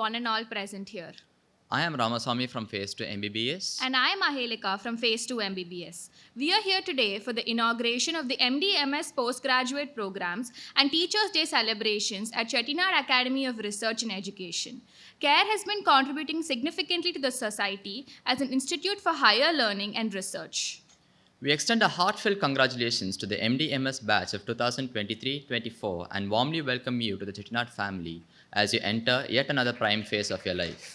one and all present here. I am Ramaswamy from Phase 2 MBBS. And I am Ahelika from Phase 2 MBBS. We are here today for the inauguration of the MD/MS postgraduate programs and Teachers' Day celebrations at Chettinad Academy of Research and Education. CARE has been contributing significantly to the society as an institute for higher learning and research. We extend a heartfelt congratulations to the MD/MS batch of 2023-24 and warmly welcome you to the Chettinad family as you enter yet another prime phase of your life.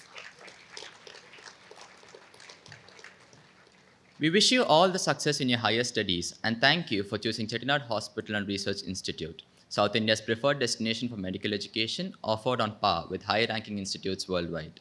We wish you all the success in your higher studies and thank you for choosing Chettinad Hospital and Research Institute, South India's preferred destination for medical education, offered on par with high-ranking institutes worldwide.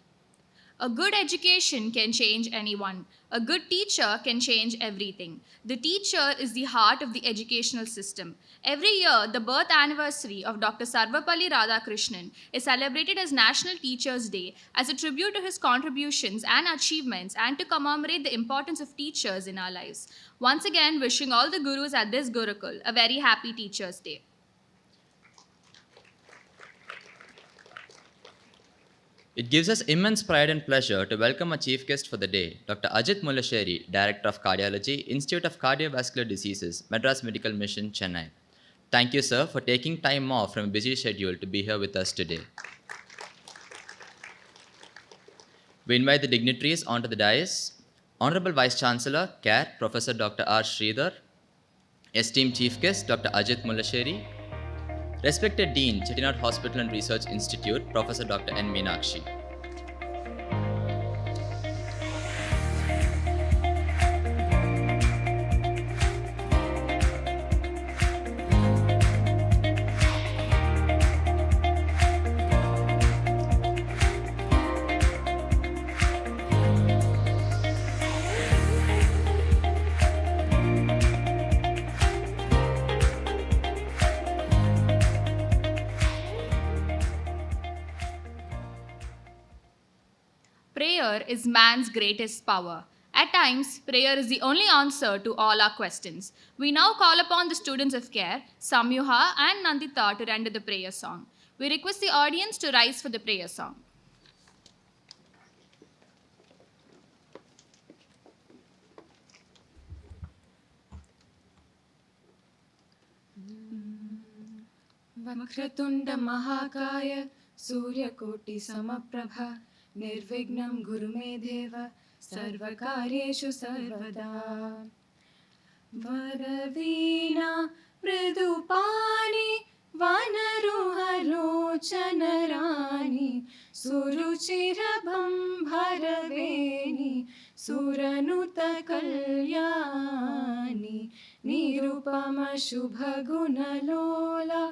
A good education can change anyone. A good teacher can change everything. The teacher is the heart of the educational system. Every year, the birth anniversary of Dr. Sarvapalli Radhakrishnan is celebrated as National Teachers' Day as a tribute to his contributions and achievements and to commemorate the importance of teachers in our lives. Once again, wishing all the gurus at this Gurukul a very happy Teachers' Day. It gives us immense pride and pleasure to welcome our chief guest for the day, Dr. Ajit Mullasari, Director of Cardiology, Institute of Cardiovascular Diseases, Madras Medical Mission, Chennai. Thank you, sir, for taking time off from a busy schedule to be here with us today. We invite the dignitaries onto the dais. Honorable Vice Chancellor, CARE, Professor Dr. R. Sridhar, esteemed Chief Guest, Dr. Ajit Mullasari, respected Dean, Chettinad Hospital and Research Institute, Professor Dr. N. Meenakshi. Prayer is man's greatest power. At times, prayer is the only answer to all our questions. We now call upon the students of CARE, Samyuha and Nandita to render the prayer song. We request the audience to rise for the prayer song. वक्रतुण्ड महाकाय सूर्यकोटि समप्रभा निर्विघ्नं गुरु मे देव सर्वकार्येषु सर्वदा वरवीणा मृदुपाणि वनरुहलोचनराणि सुरुचिरभंभरवेणि सुरनुतकल्याणि निरुपमशुभगुणलोला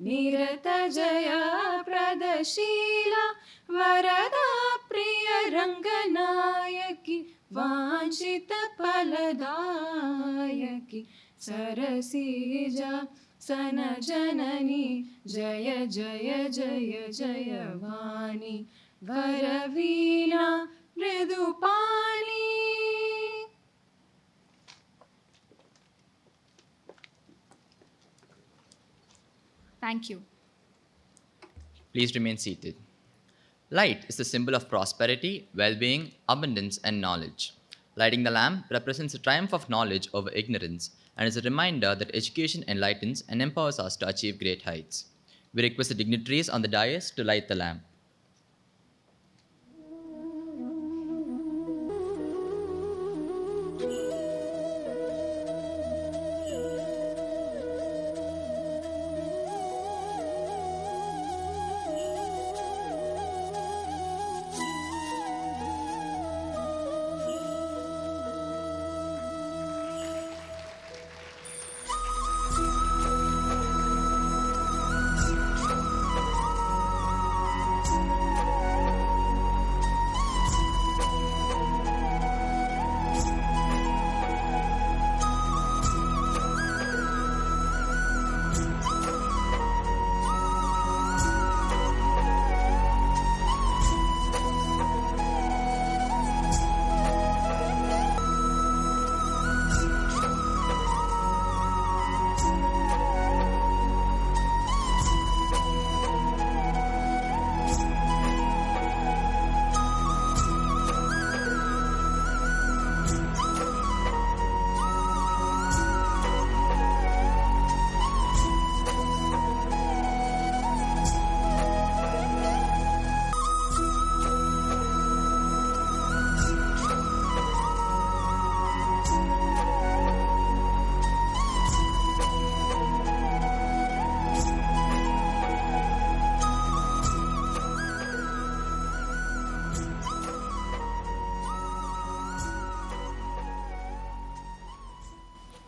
निरतजया प्रदशीला वरदा प्रियरङ्गनायकि वाञ्छितफलदायकि सरसीजा सनजननी जय जय जय जय वाणी वरवीणा मृदुपाणि. Thank you. Please remain seated. Light is the symbol of prosperity, well-being, abundance, and knowledge. Lighting the lamp represents the triumph of knowledge over ignorance and is a reminder that education enlightens and empowers us to achieve great heights. We request the dignitaries on the dais to light the lamp.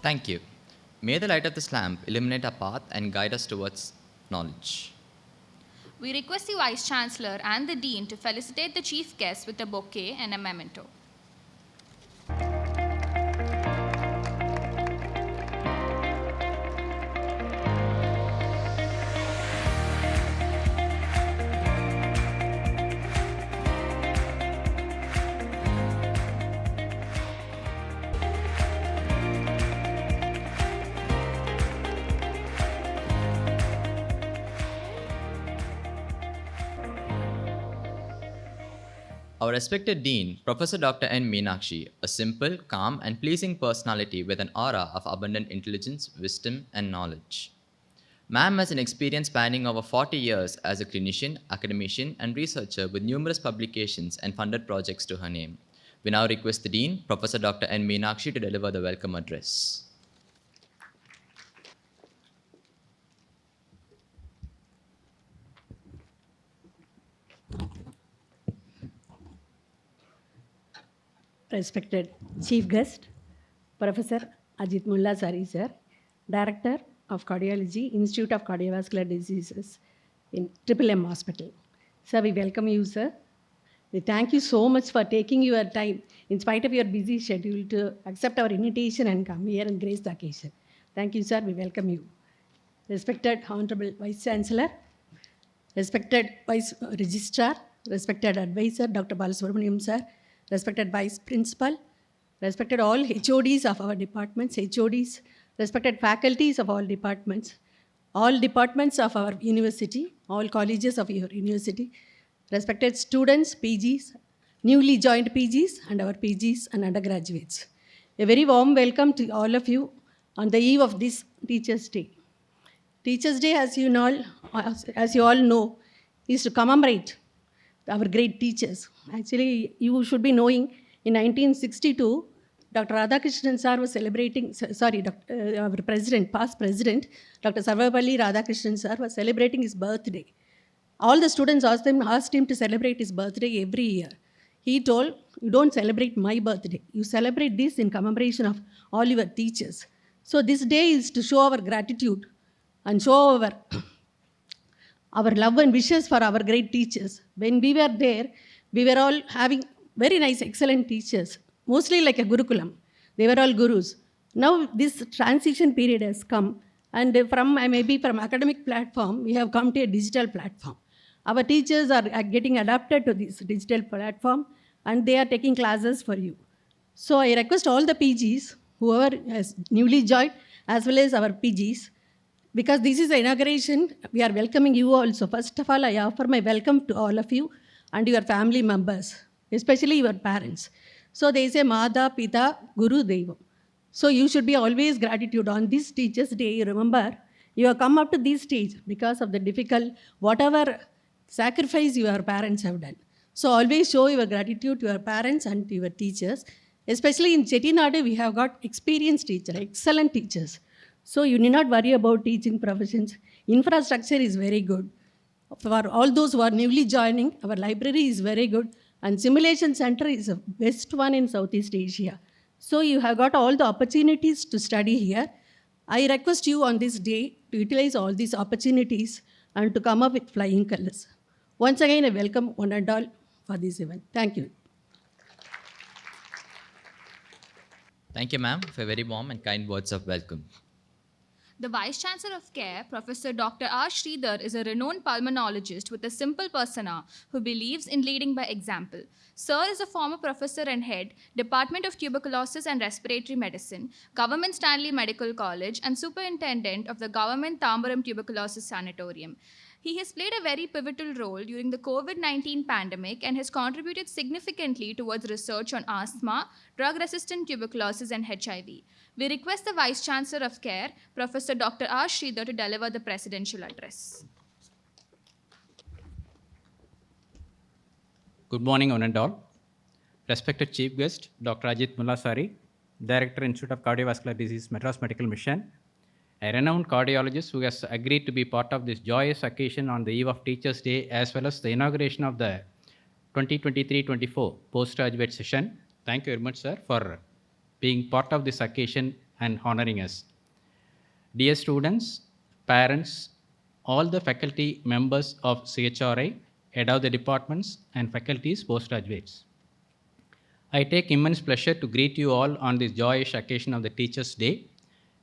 Thank you. May the light of this lamp illuminate our path and guide us towards knowledge. We request the Vice Chancellor and the Dean to felicitate the chief guest with a bouquet and a memento. Our respected Dean, Professor Dr. N. Meenakshi, a simple, calm, and pleasing personality with an aura of abundant intelligence, wisdom, and knowledge. Ma'am has an experience spanning over 40 years as a clinician, academician, and researcher with numerous publications and funded projects to her name. We now request the Dean, Professor Dr. N. Meenakshi, to deliver the welcome address. Respected Chief Guest, Professor Ajit Mullasari, sir, Director of Cardiology, Institute of Cardiovascular Diseases in M Hospital. Sir, we welcome you, sir. We thank you so much for taking your time, in spite of your busy schedule, to accept our invitation and come here and grace the occasion. Thank you, sir. We welcome you. Respected Honorable Vice Chancellor, respected Vice Registrar, respected Advisor, Dr. Balasubramaniam, sir, respected Vice Principal, respected all HODs of our departments, HODs, respected faculties of all departments of our university, all colleges of your university, respected students, PGs, newly joined PGs, and our PGs and undergraduates. A very warm welcome to all of you on the eve of this Teachers' Day. Teachers' Day, as you all know, is to commemorate our great teachers. Actually, you should be knowing, in 1962, Dr. Radhakrishnan sir was celebrating, our president, past president, Dr. Sarvapalli Radhakrishnan sir was celebrating his birthday. All the students asked him to celebrate his birthday every year. He told, you don't celebrate my birthday. You celebrate this in commemoration of all your teachers. So this day is to show our gratitude and show our love and wishes for our great teachers. When we were there, we were all having very nice, excellent teachers, mostly like a Gurukulam. They were all gurus. Now this transition period has come, and from academic platform, we have come to a digital platform. Our teachers are getting adapted to this digital platform, and they are taking classes for you. So I request all the PGs, whoever has newly joined, as well as our PGs, because this is the inauguration, we are welcoming you also. First of all, I offer my welcome to all of you and your family members, especially your parents. So they say, Mada, Pita, Guru, Devam. So you should be always gratitude. On this Teachers' Day, remember, you have come up to this stage because of the difficult, whatever sacrifice your parents have done. So always show your gratitude to your parents and to your teachers. Especially in Chettinad, we have got experienced teachers, excellent teachers. So you need not worry about teaching professions. Infrastructure is very good. For all those who are newly joining, our library is very good. And Simulation Center is the best one in Southeast Asia. So you have got all the opportunities to study here. I request you on this day to utilize all these opportunities and to come up with flying colors. Once again, I welcome one and all for this event. Thank you. Thank you, ma'am, for very warm and kind words of welcome. The Vice Chancellor of CARE, Professor Dr. R. Sridhar, is a renowned pulmonologist with a simple persona who believes in leading by example. Sir is a former professor and head, Department of Tuberculosis and Respiratory Medicine, Government Stanley Medical College, and superintendent of the Government Tambaram Tuberculosis Sanatorium. He has played a very pivotal role during the COVID-19 pandemic and has contributed significantly towards research on asthma, drug-resistant tuberculosis, and HIV. We request the Vice Chancellor of CARE, Professor Dr. R. Sridhar, to deliver the presidential address. Good morning, one and all. Respected Chief Guest, Dr. Ajit Mullasari, Director, Institute of Cardiovascular Disease, Madras Medical Mission, a renowned cardiologist who has agreed to be part of this joyous occasion on the eve of Teachers' Day, as well as the inauguration of the 2023-24 postgraduate session. Thank you very much, sir, for being part of this occasion and honoring us. Dear students, parents, all the faculty members of CHRI, head of the departments, and faculties, postgraduates. I take immense pleasure to greet you all on this joyous occasion of the Teachers' Day.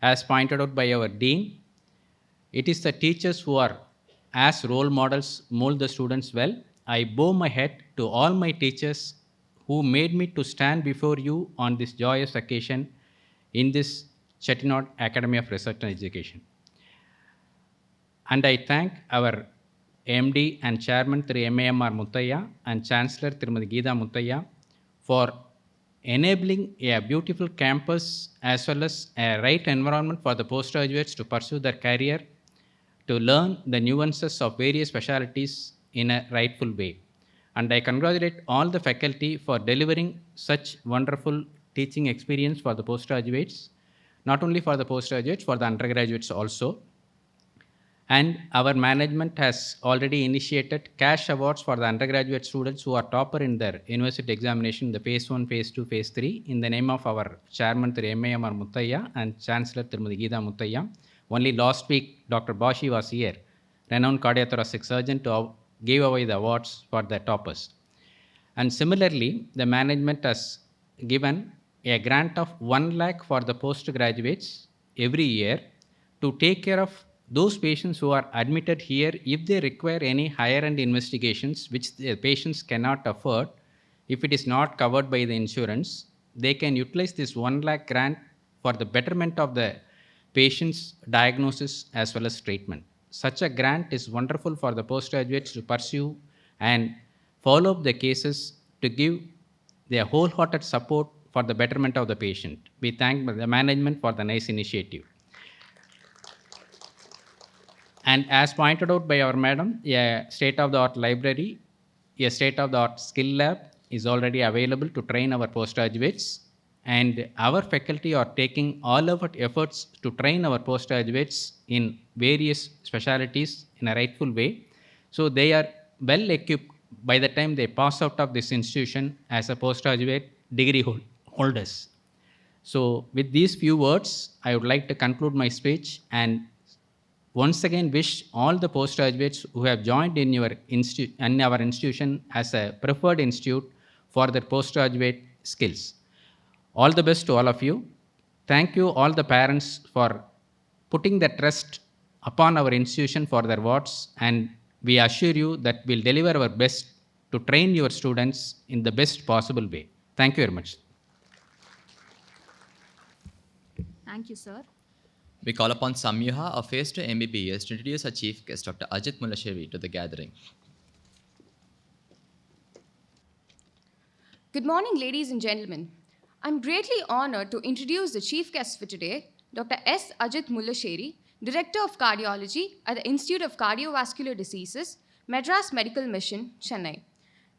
As pointed out by our Dean, it is the teachers who are, as role models, mold the students well. I bow my head to all my teachers who made me to stand before you on this joyous occasion in this Chettinad Academy of Research and Education. And I thank our MD and Chairman Thiru MAMR Muttaya and Chancellor Tirumadi Geetha Muttaya for enabling a beautiful campus as well as a right environment for the postgraduates to pursue their career, to learn the nuances of various specialties in a rightful way. And I congratulate all the faculty for delivering such wonderful teaching experience for the postgraduates, not only for the postgraduates, for the undergraduates also. And our management has already initiated cash awards for the undergraduate students who are topper in their university examination, the phase 1, phase 2, phase 3, in the name of our chairman, Thiru MAMR Muttaya, and Chancellor Tirumadi Geetha Muttaya. Only last week, Dr. Bashi was here, renowned cardiothoracic surgeon, to give away the awards for the toppers. And similarly, the management has given a grant of 1 lakh for the postgraduates every year to take care of those patients who are admitted here if they require any higher end investigations which the patients cannot afford. If it is not covered by the insurance, they can utilize this 1 lakh grant for the betterment of the patient's diagnosis as well as treatment. Such a grant is wonderful for the postgraduates to pursue and follow up the cases to give their wholehearted support for the betterment of the patient. We thank the management for the nice initiative. And as pointed out by our madam, a state-of-the-art library, a state-of-the-art skill lab is already available to train our postgraduates. And our faculty are taking all our efforts to train our postgraduates in various specialties in a rightful way. So they are well equipped by the time they pass out of this institution as a postgraduate degree holders. So with these few words, I would like to conclude my speech and once again wish all the postgraduates who have joined in our institution as a preferred institute for their postgraduate skills. All the best to all of you. Thank you all the parents for putting the trust upon our institution for their wards, and we assure you that we'll deliver our best to train your students in the best possible way. Thank you very much. Thank you, sir. We call upon Samyuha of Phase 2 MBBS to introduce our chief guest, Dr. Ajit Mullasari, to the gathering. Good morning, ladies and gentlemen. I'm greatly honored to introduce the chief guest for today, Dr. S. Ajit Mullasari, Director of Cardiology at the Institute of Cardiovascular Diseases, Madras Medical Mission, Chennai.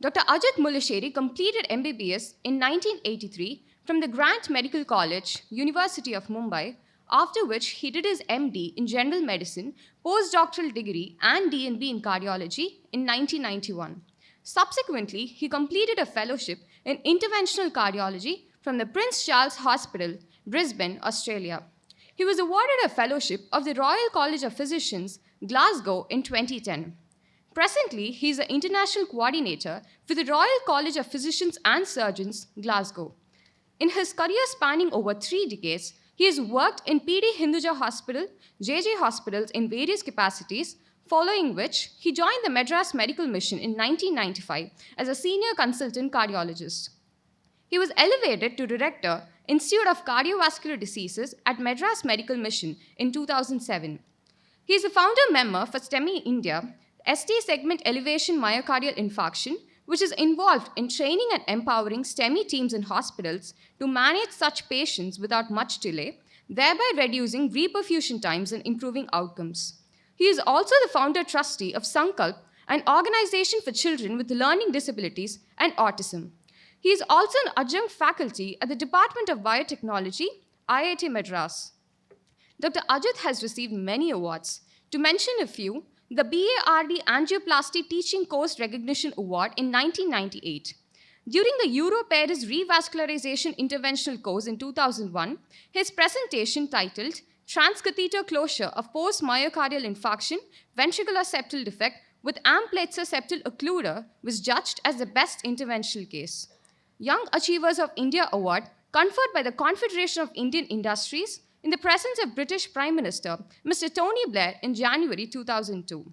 Dr. Ajit Mullasari completed MBBS in 1983 from the Grant Medical College, University of Mumbai, after which he did his MD in General Medicine, postdoctoral degree and DNB in Cardiology in 1991. Subsequently, he completed a fellowship in interventional cardiology from the Prince Charles Hospital, Brisbane, Australia. He was awarded a fellowship of the Royal College of Physicians, Glasgow in 2010. Presently, he is the international coordinator for the Royal College of Physicians and Surgeons, Glasgow. In his career spanning over 3 decades, he has worked in PD Hinduja Hospital, JJ hospitals in various capacities, following which he joined the Madras Medical Mission in 1995 as a senior consultant cardiologist. He was elevated to Director, Institute of Cardiovascular Diseases at Madras Medical Mission in 2007. He is a founder member for STEMI India, ST segment elevation myocardial infarction, which is involved in training and empowering STEMI teams in hospitals to manage such patients without much delay, thereby reducing reperfusion times and improving outcomes. He is also the founder trustee of Sankalp, an organization for children with learning disabilities and autism. He is also an adjunct faculty at the Department of Biotechnology, IIT Madras. Dr. Ajit has received many awards. To mention a few, the BARD Angioplasty Teaching Course Recognition Award in 1998, During the Euro-Paris Revascularization Interventional course in 2001, his presentation titled Transcatheter Closure of Post-Myocardial Infarction, Ventricular Septal Defect with Amplatzer Septal Occluder was judged as the best interventional case. Young Achievers of India Award, conferred by the Confederation of Indian Industries in the presence of British Prime Minister Mr. Tony Blair in January 2002.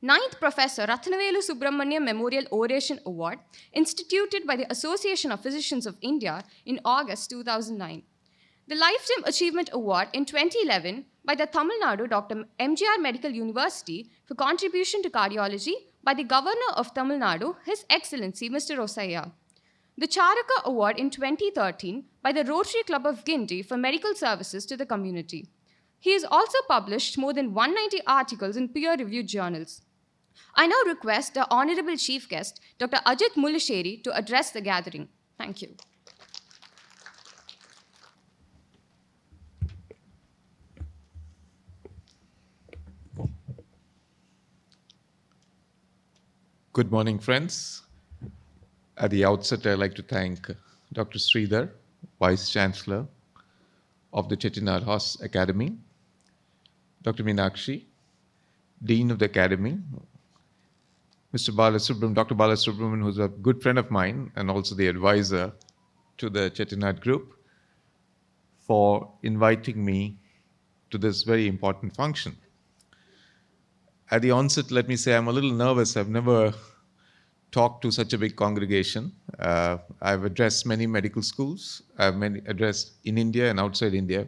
9th Professor Ratnavelu Subramaniam Memorial Oration Award, instituted by the Association of Physicians of India in August 2009. The Lifetime Achievement Award in 2011 by the Tamil Nadu Dr. MGR Medical University for contribution to cardiology by the Governor of Tamil Nadu, His Excellency Mr. Rosaiya. The Charaka Award in 2013 by the Rotary Club of Guindy for medical services to the community. He has also published more than 190 articles in peer-reviewed journals. I now request the Honorable Chief Guest, Dr. Ajit Mullasari, to address the gathering. Thank you. Good morning, friends. At the outset, I'd like to thank Dr. Sridhar, Vice Chancellor of the Chettinad Academy, Dr. Meenakshi, Dean of the Academy, Dr. Balasubramanian, who's a good friend of mine and also the advisor to the Chettinad Group, for inviting me to this very important function. At the onset, let me say I'm a little nervous. I've never talked to such a big congregation. I've addressed many medical schools. I've addressed in India and outside India,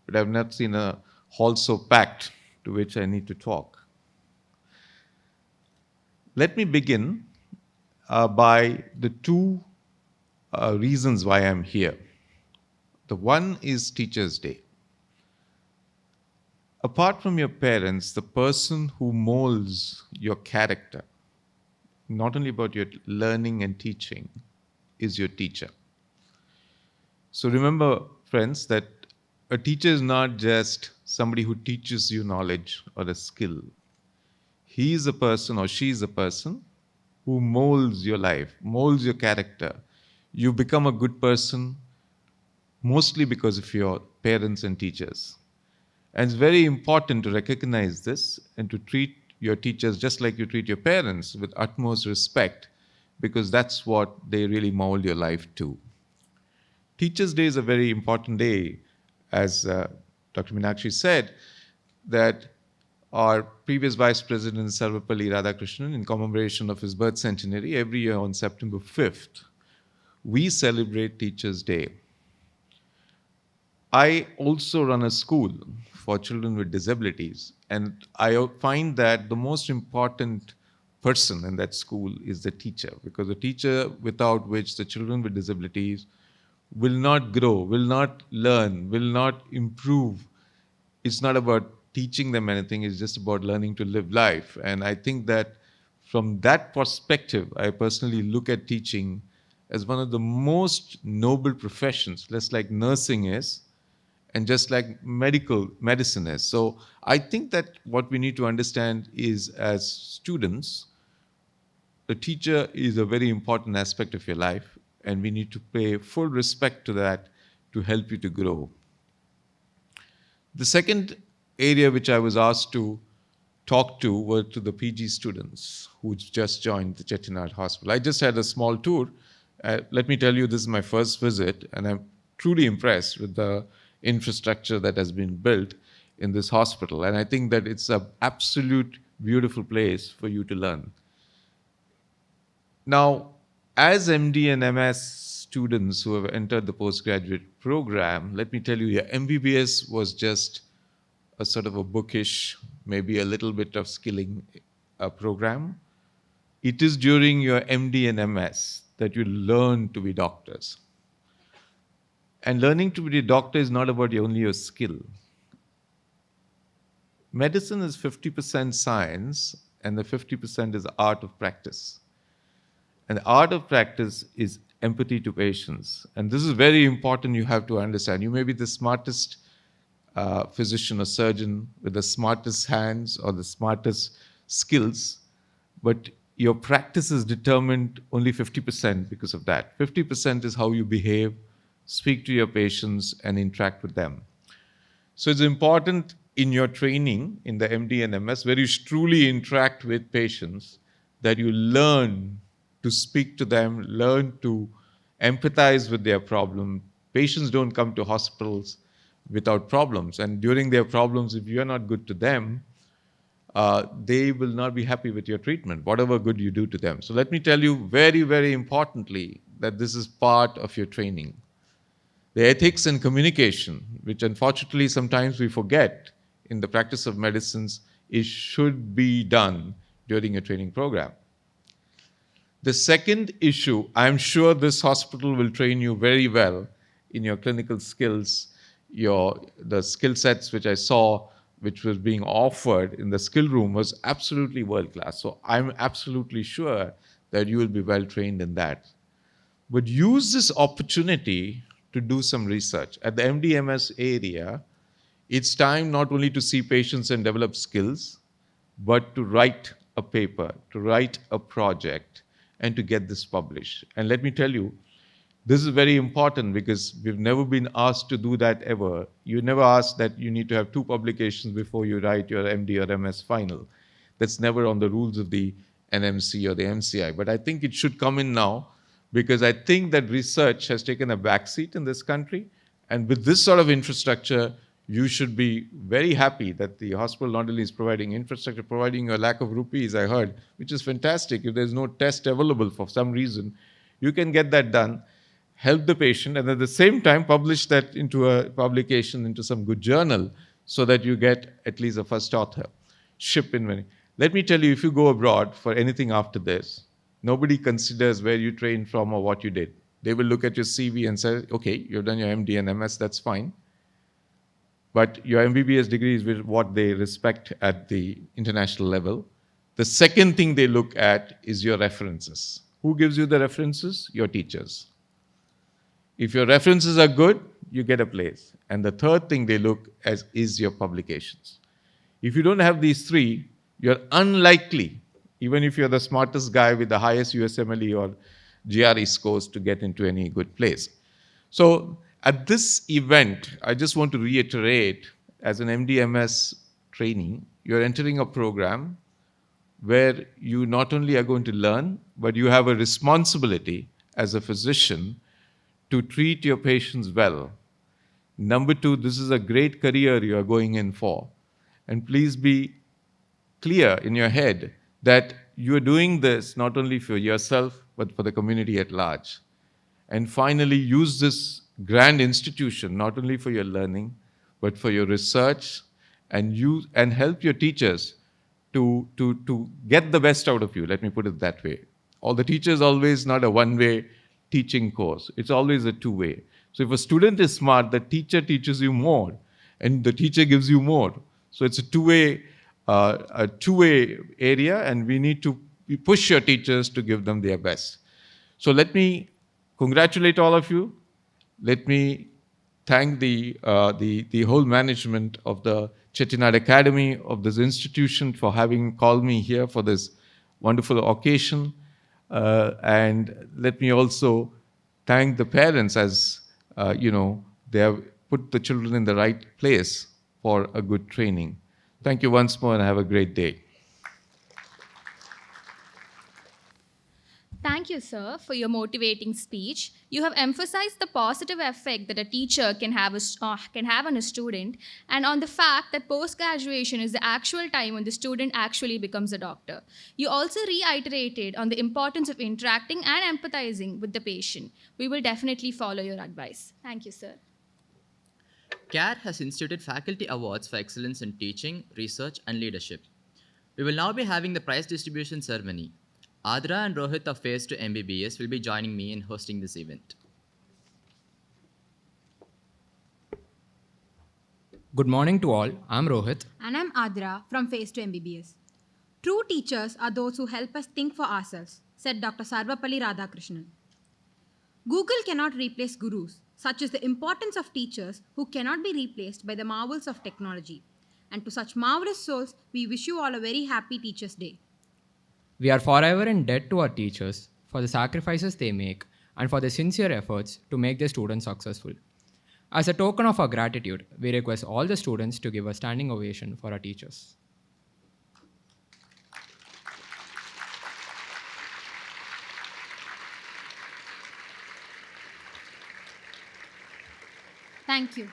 but I've not seen a hall so packed to which I need to talk. Let me begin by the two reasons why I'm here. The one is Teachers' Day. Apart from your parents, the person who molds your character, not only about your learning and teaching, is your teacher. So remember, friends, that a teacher is not just somebody who teaches you knowledge or a skill. He is a person or she is a person who molds your life, molds your character. You become a good person mostly because of your parents and teachers. And it's very important to recognize this and to treat your teachers just like you treat your parents, with utmost respect, because that's what they really mold your life to. Teachers' Day is a very important day, as Dr. Meenakshi said, that our previous Vice President Sarvapalli Radhakrishnan, in commemoration of his birth centenary, every year on September 5th, we celebrate Teachers' Day. I also run a school for children with disabilities, and I find that the most important person in that school is the teacher, because the teacher without which the children with disabilities will not grow, will not learn, will not improve. It's not about teaching them anything, it's just about learning to live life. And I think that from that perspective, I personally look at teaching as one of the most noble professions, just like nursing is, and just like medicine is. So I think that what we need to understand is, as students, the teacher is a very important aspect of your life, and we need to pay full respect to that to help you to grow. The second area which I was asked to talk to were to the PG students who just joined the Chettinad Hospital. I just had a small tour. Let me tell you, this is my first visit, and I'm truly impressed with the infrastructure that has been built in this hospital. And I think that it's an absolute beautiful place for you to learn. Now, as MD and MS students who have entered the postgraduate program, let me tell you, your MBBS was just a sort of a bookish, maybe a little bit of skilling program. It is during your MD and MS that you learn to be doctors. And learning to be a doctor is not about only your skill. Medicine is 50% science, and the 50% is art of practice. And the art of practice is empathy to patients. And this is very important, you have to understand. You may be the smartest physician or surgeon with the smartest hands or the smartest skills, but your practice is determined only 50% because of that. 50% is how you behave, speak to your patients, and interact with them. So it's important in your training in the MD and MS, where you truly interact with patients, that you learn to speak to them, learn to empathize with their problem. Patients don't come to hospitals without problems. And during their problems, if you're not good to them, they will not be happy with your treatment, whatever good you do to them. So let me tell you very, very importantly that this is part of your training. The ethics and communication, which unfortunately sometimes we forget in the practice of medicines, it should be done during a training program. The second issue, I'm sure this hospital will train you very well in your clinical skills, the skill sets which I saw, which was being offered in the skill room, was absolutely world class. So I'm absolutely sure that you will be well trained in that. But use this opportunity to do some research. At the MDMS area, it's time not only to see patients and develop skills, but to write a paper, to write a project, and to get this published. And let me tell you, this is very important because we've never been asked to do that ever. You never asked that you need to have 2 publications before you write your MD or MS final. That's never on the rules of the NMC or the MCI. But I think it should come in now, because I think that research has taken a backseat in this country. And with this sort of infrastructure, you should be very happy that the hospital not only is providing infrastructure, providing a lakh of rupees, I heard, which is fantastic. If there's no test available for some reason, you can get that done, help the patient, and at the same time publish that into a publication, into some good journal, so that you get at least a first authorship in many. Let me tell you, if you go abroad for anything after this, nobody considers where you trained from or what you did. They will look at your CV and say, okay, you've done your MD and MS, that's fine. But your MBBS degree is what they respect at the international level. The second thing they look at is your references. Who gives you the references? Your teachers. If your references are good, you get a place. And the third thing they look at is your publications. If you don't have these 3, you're unlikely, even if you're the smartest guy with the highest USMLE or GRE scores, to get into any good place. So at this event, I just want to reiterate, as an MDMS training, you're entering a program where you not only are going to learn, but you have a responsibility as a physician to treat your patients well. Number 2, this is a great career you are going in for. And please be clear in your head that you are doing this not only for yourself, but for the community at large. And finally, use this grand institution not only for your learning, but for your research, and help your teachers to get the best out of you. Let me put it that way. All the teachers always not a one-way teaching course. It's always a 2-way. So if a student is smart, the teacher teaches you more, and the teacher gives you more. So it's a two-way area, and we need to push your teachers to give them their best. So let me congratulate all of you. Let me thank the whole management of the Chettinad Academy, of this institution, for having called me here for this wonderful occasion. And let me also thank the parents, as they have put the children in the right place for a good training. Thank you once more, and have a great day. Thank you, sir, for your motivating speech. You have emphasized the positive effect that a teacher can have on a student, and on the fact that post-graduation is the actual time when the student actually becomes a doctor. You also reiterated on the importance of interacting and empathizing with the patient. We will definitely follow your advice. Thank you, sir. CARE has instituted faculty awards for excellence in teaching, research, and leadership. We will now be having the prize distribution ceremony. Adra and Rohit of Phase 2 MBBS will be joining me in hosting this event. Good morning to all. I'm Rohit. And I'm Adra from Phase 2 MBBS. True teachers are those who help us think for ourselves, said Dr. Sarvapalli Radhakrishnan. Google cannot replace gurus, such as the importance of teachers who cannot be replaced by the marvels of technology. And to such marvelous souls, we wish you all a very happy Teachers' Day. We are forever in debt to our teachers for the sacrifices they make and for the sincere efforts to make their students successful. As a token of our gratitude, we request all the students to give a standing ovation for our teachers. Thank you.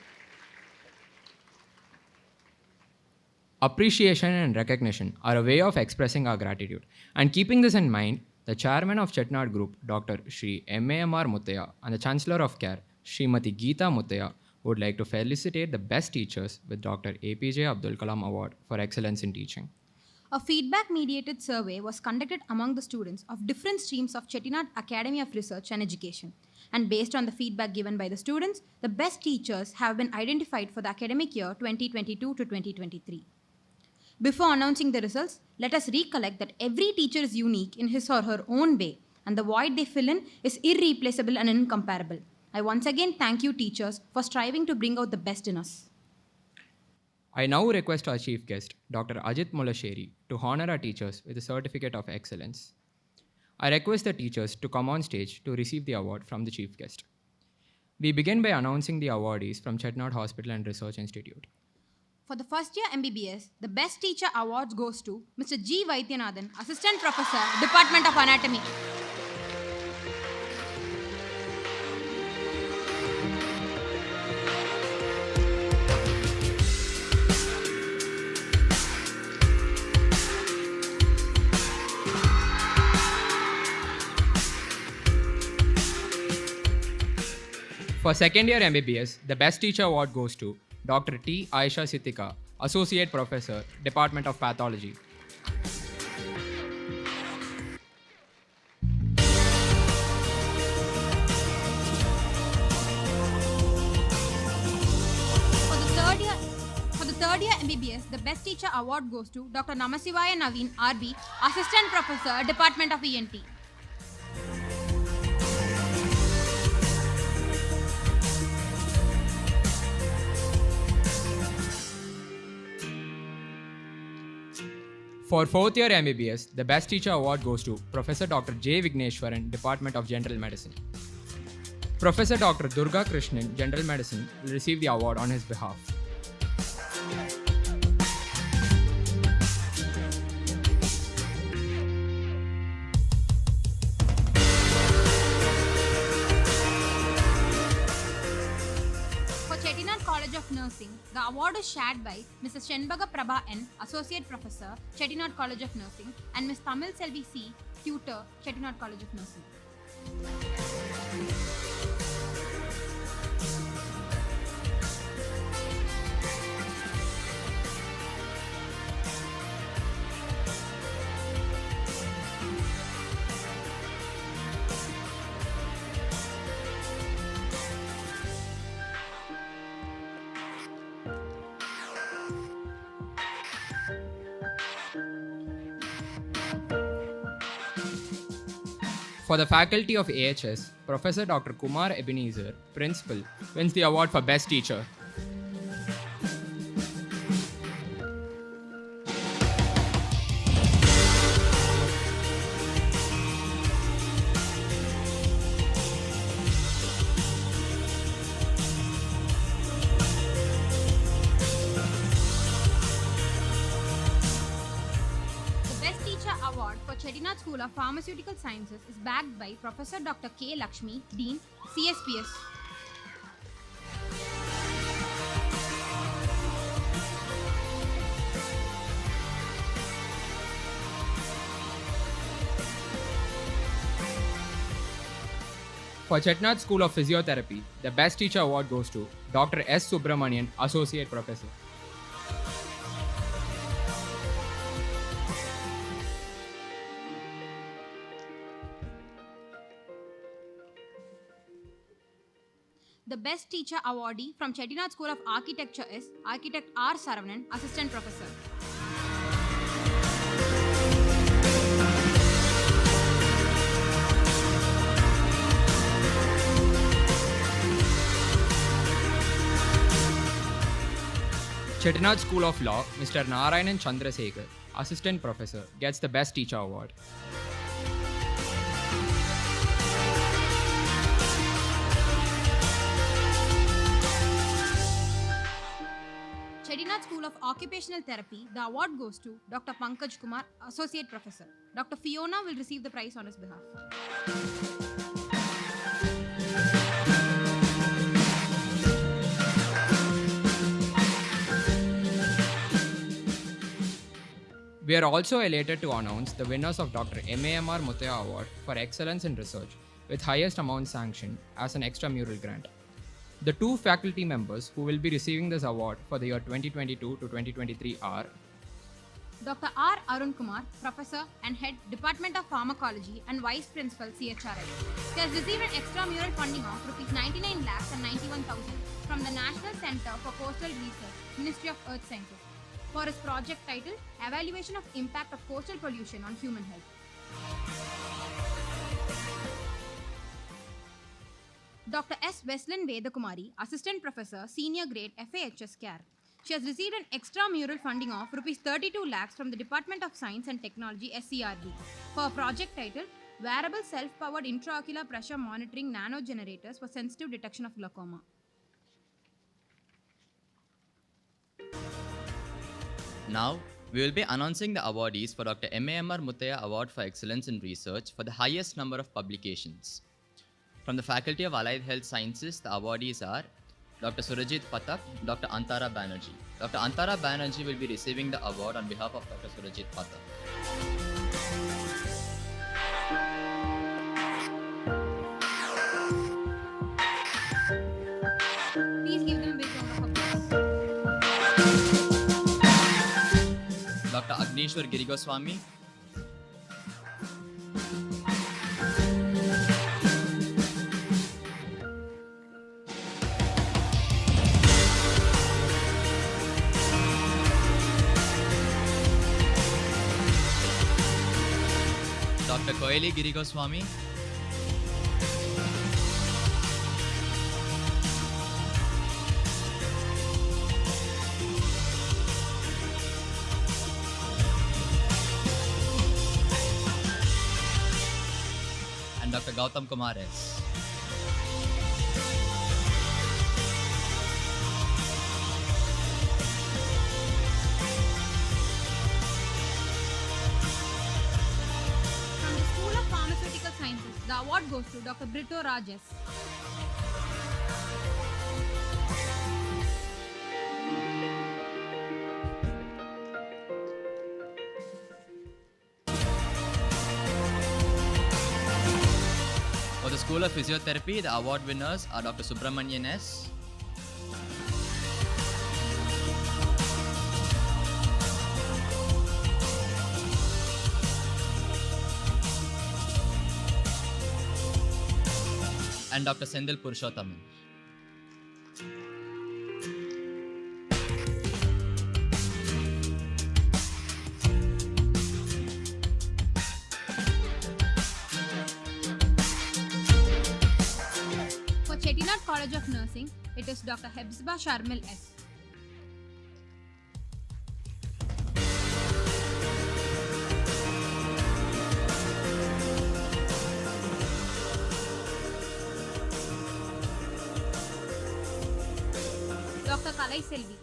Appreciation and recognition are a way of expressing our gratitude. And keeping this in mind, the chairman of Chettinad Group, Dr. Shri MAMR Muttaya, and the Chancellor of CARE, Srimati Geeta Muttaya, would like to felicitate the best teachers with Dr. APJ Abdul Kalam Award for Excellence in Teaching. A feedback-mediated survey was conducted among the students of different streams of Chettinad Academy of Research and Education. And based on the feedback given by the students, the best teachers have been identified for the academic year 2022 to 2023. Before announcing the results, let us recollect that every teacher is unique in his or her own way, and the void they fill in is irreplaceable and incomparable. I once again thank you, teachers, for striving to bring out the best in us. I now request our chief guest, Dr. Ajit Mullasari, to honor our teachers with a certificate of excellence. I request the teachers to come on stage to receive the award from the chief guest. We begin by announcing the awardees from Chettinad Hospital and Research Institute. For the first year MBBS, the Best Teacher Awards goes to Mr. G. Vaidyanathan, Assistant Professor, Department of Anatomy. For second year MBBS, the Best Teacher Award goes to Dr. T. Aisha Sitika, Associate Professor, Department of Pathology. For the third year MBBS, the Best Teacher Award goes to Dr. Namasivaya Naveen, RB, Assistant Professor, Department of ENT. For fourth year MBBS, the Best Teacher Award goes to Professor Dr. J. Vigneshwaran, Department of General Medicine. Professor Dr. Durga Krishnan, General Medicine, will receive the award on his behalf. For Chettinad College of Nursing, the award is shared by Mrs. Shenbaga Prabha N, Associate Professor, Chettinad College of Nursing, and Ms. Tamil Selvi C, Tutor, Chettinad College of Nursing. For the faculty of AHS, Professor Dr. Kumar Ebenezer, Principal, wins the award for Best Teacher. Award for Chettinad School of Pharmaceutical Sciences is backed by Professor Dr. K. Lakshmi, Dean, CSPS. For Chettinad School of Physiotherapy, the Best Teacher Award goes to Dr. S. Subramanian, Associate Professor. The Best Teacher Awardee from Chettinad School of Architecture is Architect R. Saravanan, Assistant Professor. Chettinad School of Law, Mr. Narayanan Chandrasekhar, Assistant Professor, gets the Best Teacher Award. Chettinad School of Occupational Therapy, the award goes to Dr. Pankaj Kumar, Associate Professor. Dr. Fiona will receive the prize on his behalf. We are also elated to announce the winners of Dr. MAMR Muthaya Award for Excellence in Research with highest amount sanctioned as an extramural grant. The two faculty members who will be receiving this award for the year 2022 to 2023 are Dr. R. Arun Kumar, Professor and Head, Department of Pharmacology and Vice Principal, CHRL. He has received an extramural funding of Rs 99 lakhs and 91,000 from the National Centre for Coastal Research, Ministry of Earth Sciences, for his project titled Evaluation of Impact of Coastal Pollution on Human Health. Dr. S. Veslin Vedakumari, Assistant Professor, Senior Grade, FAHS CARE. She has received an extramural funding of Rs 32 lakhs from the Department of Science and Technology, SCRD, for a project titled Wearable Self-Powered Intraocular Pressure Monitoring Nano Generators for Sensitive Detection of Glaucoma. Now, we will be announcing the awardees for Dr. MAMR Muthaya Award for Excellence in Research for the highest number of publications. From the Faculty of Allied Health Sciences, the awardees are Dr. Surajit Pathak, Dr. Antara Banerjee. Dr. Antara Banerjee will be receiving the award on behalf of Dr. Surajit Pathak. Please give them a big round of applause. Dr. Agnishwar Girigoswamy, Dr. Koeli Girigoswamy, and Dr. Gautam Kumar S. From the School of Pharmaceutical Sciences, the award goes to Dr. Brito Rajas. For the School of Physiotherapy, the award winners are Dr. Subramanian S. and Dr. Sendil Purushothaman. For Chettinad College of Nursing, it is Dr. Hebzba Sharmil S. Dr. Kalai Selvi.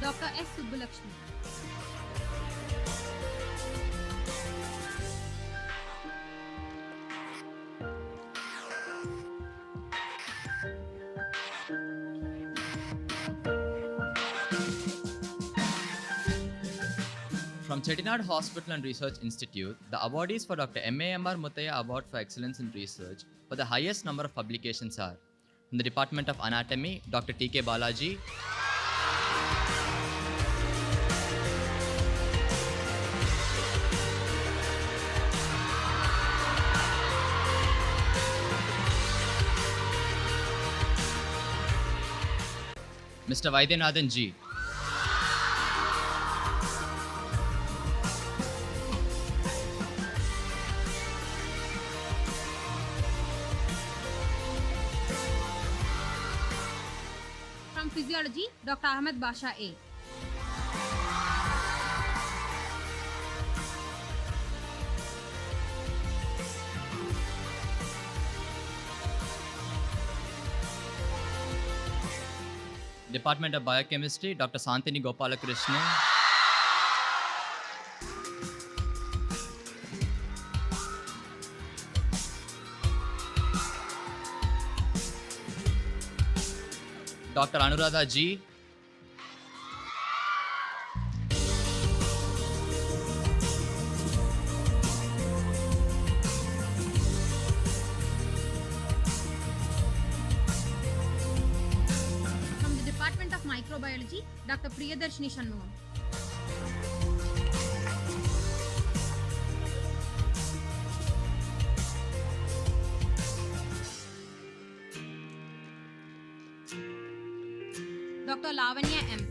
Dr. S. Subbulakshmi. From Chettinad Hospital and Research Institute, the awardees for Dr. MAMR Muthaya Award for Excellence in Research for the highest number of publications are from the Department of Anatomy, Dr. T.K. Balaji, Mr. Vaidyanathan G. From Physiology, Dr. Ahmed Basha A. Department of Biochemistry, Dr. Santini Gopalakrishnan. Dr. Anuradha G. From the Department of Microbiology, Dr. Priyadarshini Shanmugam. Dr. Lavanya M.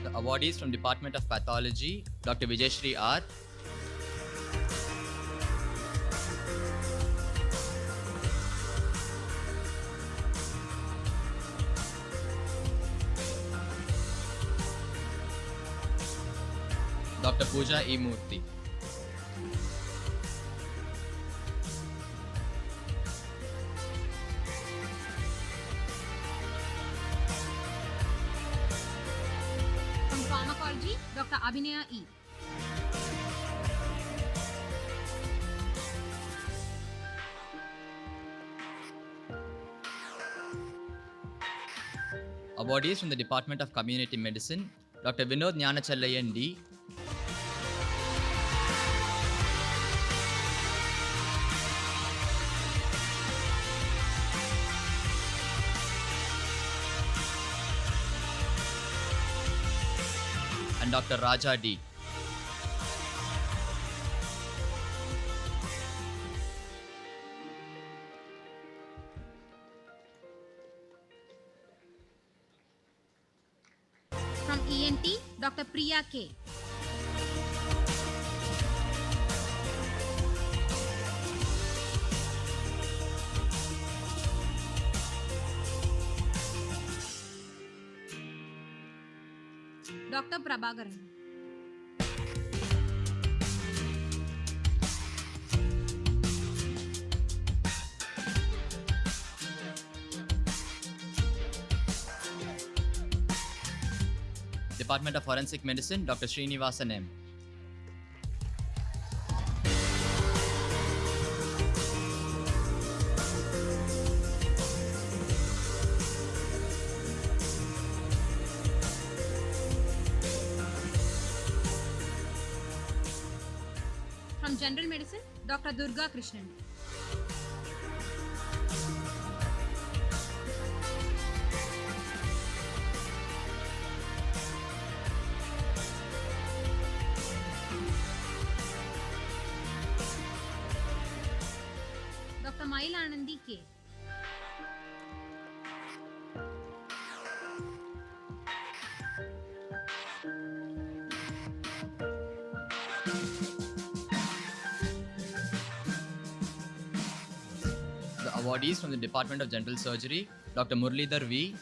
The awardees from Department of Pathology, Dr. Vijayshri R. Dr. Pooja E. Murthy. From Pharmacology, Dr. Abhinaya E. Awardees from the Department of Community Medicine, Dr. Vinod Jnanachallayan D. And Dr. Raja D. From ENT, Dr. Priya K. Dr. Prabhakaran. Department of Forensic Medicine, Dr. Srinivasan M. From General Medicine, Dr. Durga Krishnan. Dr. Mail Anandi K. The awardees from the Department of General Surgery, Dr. Murlidhar V.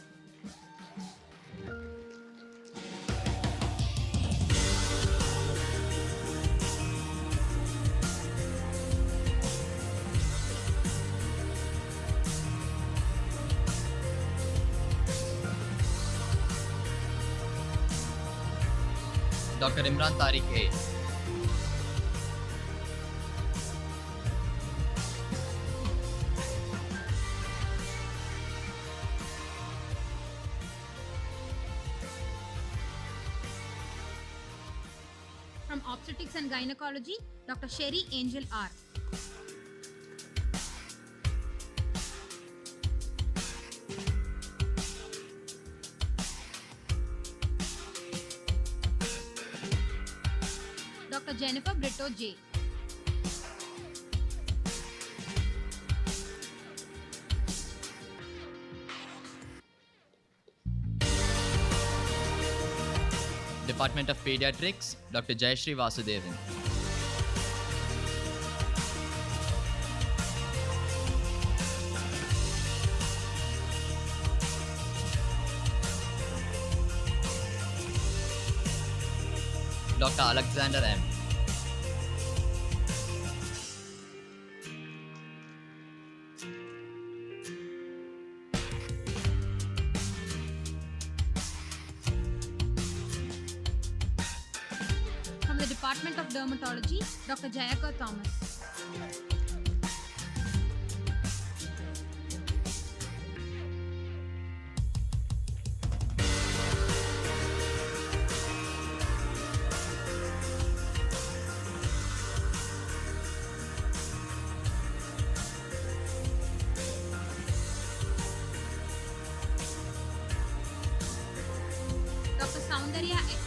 Dr. Imran Tariq A. From Obstetrics and Gynecology, Dr. Sherry Angel R. Dr. Jennifer Brito J. Department of Pediatrics, Dr. Jayashree Vasudevan. Dr. Alexander M. From the Department of Dermatology, Dr. Jayaka Thomas. Dr. Soundarya X.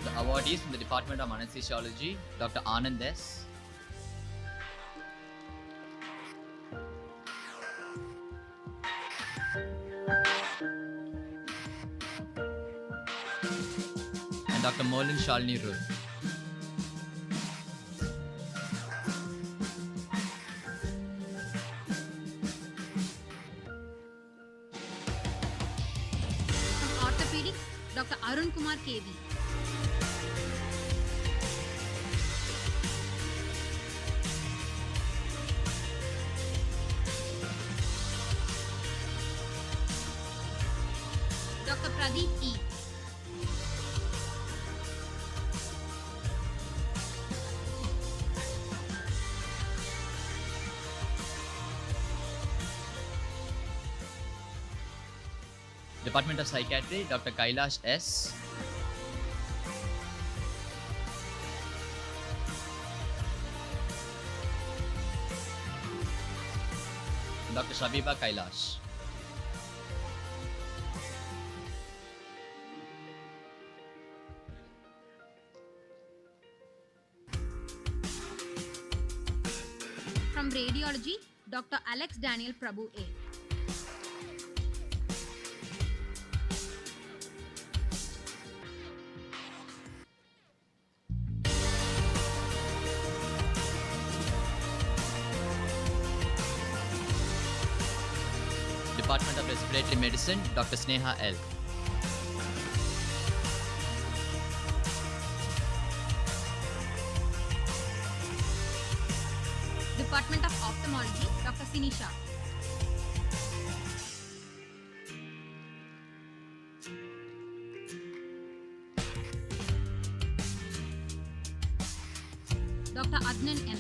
The awardees from the Department of Anesthesiology, Dr. Anand S. and Dr. Molin Shalini Ruth. From Orthopedics, Dr. Arun Kumar KV. Dr. Pradeep E. Department of Psychiatry, Dr. Kailash S. Dr. Shabiba Kailash. From Radiology, Dr. Alex Daniel Prabhu A. Department of Respiratory Medicine, Dr. Sneha L. Department of Ophthalmology, Dr. Sinisha. Dr. Adnan M.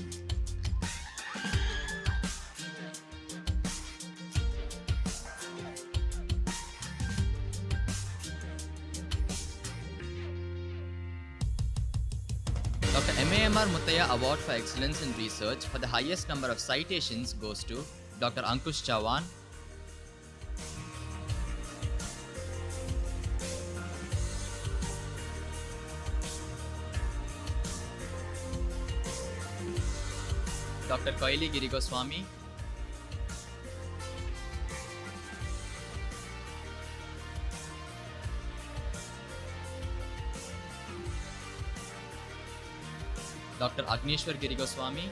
Dr. MAMR Muttaya Award for Excellence in Research for the highest number of citations goes to Dr. Ankush Chavan. Dr. Koili Girigoswamy. Dr. Agneshwar Girigoswamy.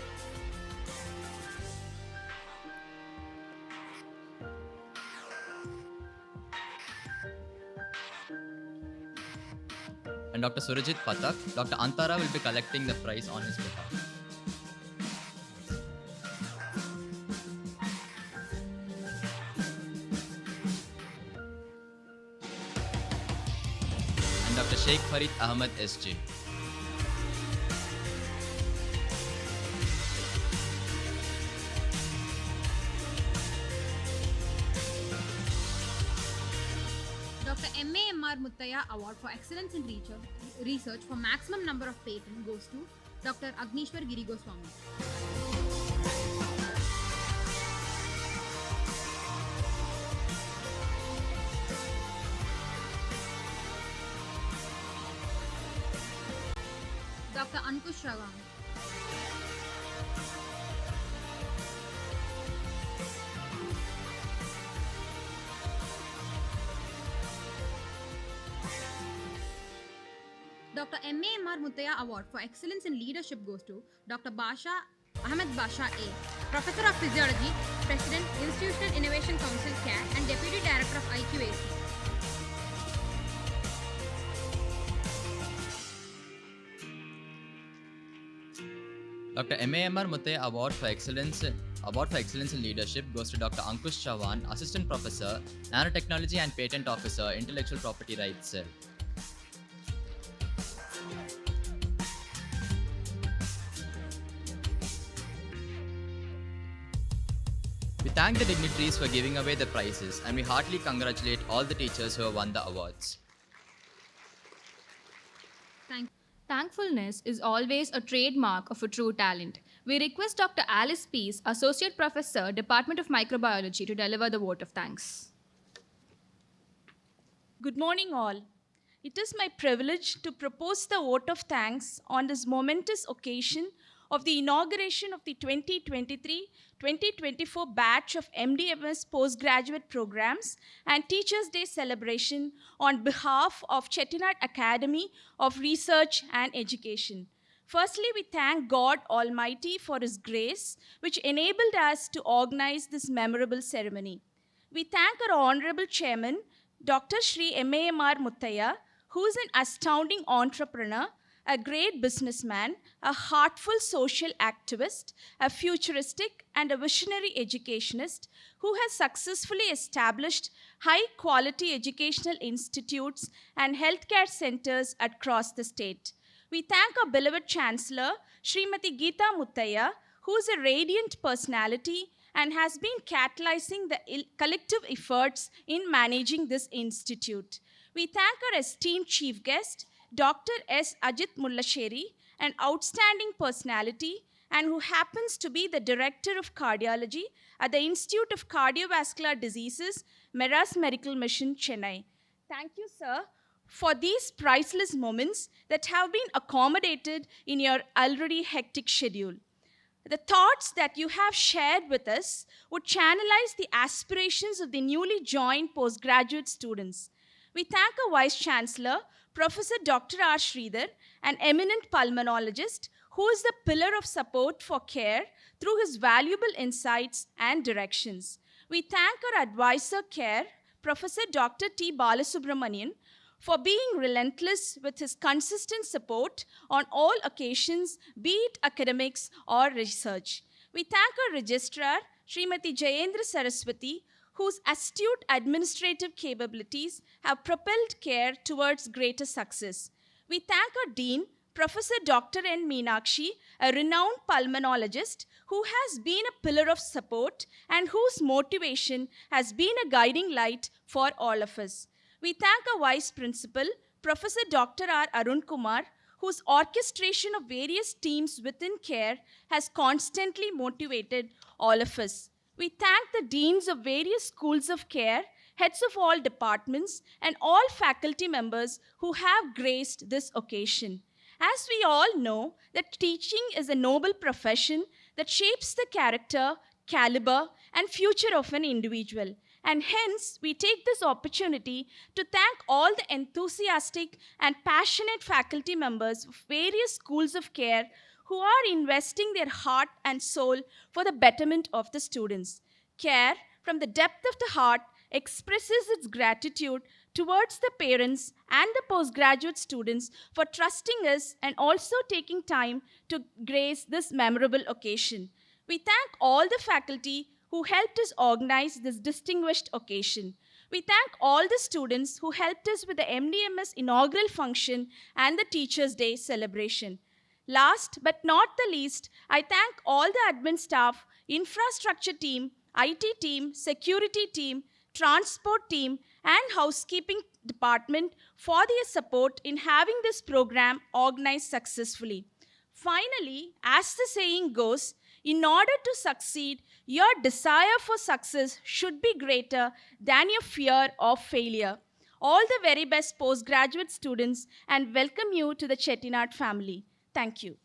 And Dr. Surajit Pathak. Dr. Antara will be collecting the prize on his behalf. And Dr. Sheikh Farid Ahmed SJ. Dr. MAMR Muttaya Award for Excellence in Research for maximum number of patents goes to Dr. Agneshwar Girigoswamy. Dr. Ankush Ravan. Dr. MAMR Muttaya Award for Excellence in Leadership goes to Dr. Basha Ahmed Basha A, Professor of Physiology, President, Institutional Innovation Council CARE, and Deputy Director of IQAC. Dr. MAMR Muttaya Award for Excellence in Leadership goes to Dr. Ankush Chavan, Assistant Professor, Nanotechnology and Patent Officer, Intellectual Property Rights Cell. We thank the dignitaries for giving away the prizes, and we heartily congratulate all the teachers who have won the awards. Thankfulness is always a trademark of a true talent. We request Dr. Alice Pease, Associate Professor, Department of Microbiology, to deliver the vote of thanks. Good morning, all. It is my privilege to propose the vote of thanks on this momentous occasion of the inauguration of the 2023-2024 batch of MDMS postgraduate programs and Teachers' Day celebration on behalf of Chettinad Academy of Research and Education. Firstly, we thank God Almighty for His grace, which enabled us to organize this memorable ceremony. We thank our Honorable Chairman, Dr. Shri MAMR Muttaya, who is an astounding entrepreneur, a great businessman, a heartful social activist, a futuristic and a visionary educationist who has successfully established high-quality educational institutes and healthcare centers across the state. We thank our beloved Chancellor, Srimati Geeta Muttaya, who is a radiant personality and has been catalyzing the collective efforts in managing this institute. We thank our esteemed chief guest, Dr. S. Ajit Mullasari, an outstanding personality and who happens to be the Director of Cardiology at the Institute of Cardiovascular Diseases, Madras Medical Mission, Chennai. Thank you, sir, for these priceless moments that have been accommodated in your already hectic schedule. The thoughts that you have shared with us would channelize the aspirations of the newly joined postgraduate students. We thank our Vice Chancellor, Professor Dr. R. Sridhar, an eminent pulmonologist who is the pillar of support for care through his valuable insights and directions. We thank our advisor CARE, Professor Dr. T. Balasubramanian, for being relentless with his consistent support on all occasions, be it academics or research. We thank our registrar, Srimati Jayendra Saraswati, whose astute administrative capabilities have propelled CARE towards greater success. We thank our Dean, Professor Dr. N. Meenakshi, a renowned pulmonologist who has been a pillar of support and whose motivation has been a guiding light for all of us. We thank our Vice Principal, Professor Dr. R. Arun Kumar, whose orchestration of various teams within CARE has constantly motivated all of us. We thank the deans of various schools of CARE, heads of all departments, and all faculty members who have graced this occasion. As we all know, that teaching is a noble profession that shapes the character, caliber, and future of an individual. And hence, we take this opportunity to thank all the enthusiastic and passionate faculty members of various schools of CARE who are investing their heart and soul for the betterment of the students. CARE, from the depth of the heart, expresses its gratitude towards the parents and the postgraduate students for trusting us and also taking time to grace this memorable occasion. We thank all the faculty who helped us organize this distinguished occasion. We thank all the students who helped us with the MDMS inaugural function and the Teachers' Day celebration. Last but not the least, I thank all the admin staff, infrastructure team, IT team, security team, transport team, and housekeeping department for their support in having this program organized successfully. Finally, as the saying goes, in order to succeed, your desire for success should be greater than your fear of failure. All the very best postgraduate students and welcome you to the Chettinad family. Thank you.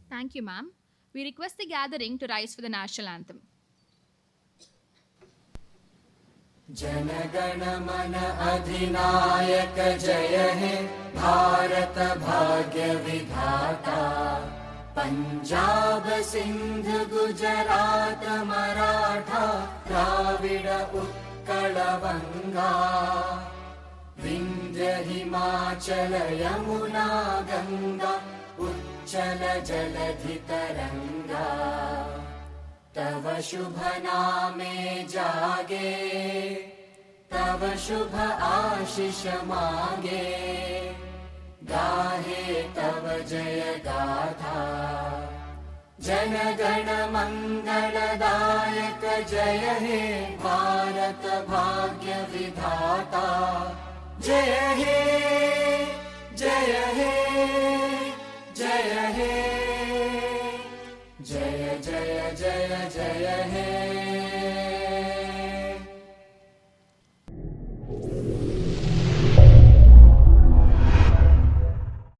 Thank you, ma'am. We request the gathering to rise for the national anthem. जनगण मन अधिनायक जय हे भारत भाग्य विधाता पंजाब सिंध गुजरात मराठा द्राविड उत्कल बंगा विंध्य हिमाचल यमुना गंगा उच्चल जलधि तरंगा तव शुभ नामे जागे तव शुभ आशीष मांगे गाहे तव जय गाथा जन गण मंगलदायक जय हे भारत भाग्य विधाता जय हे जय हे जय हे जय जय जय जय हे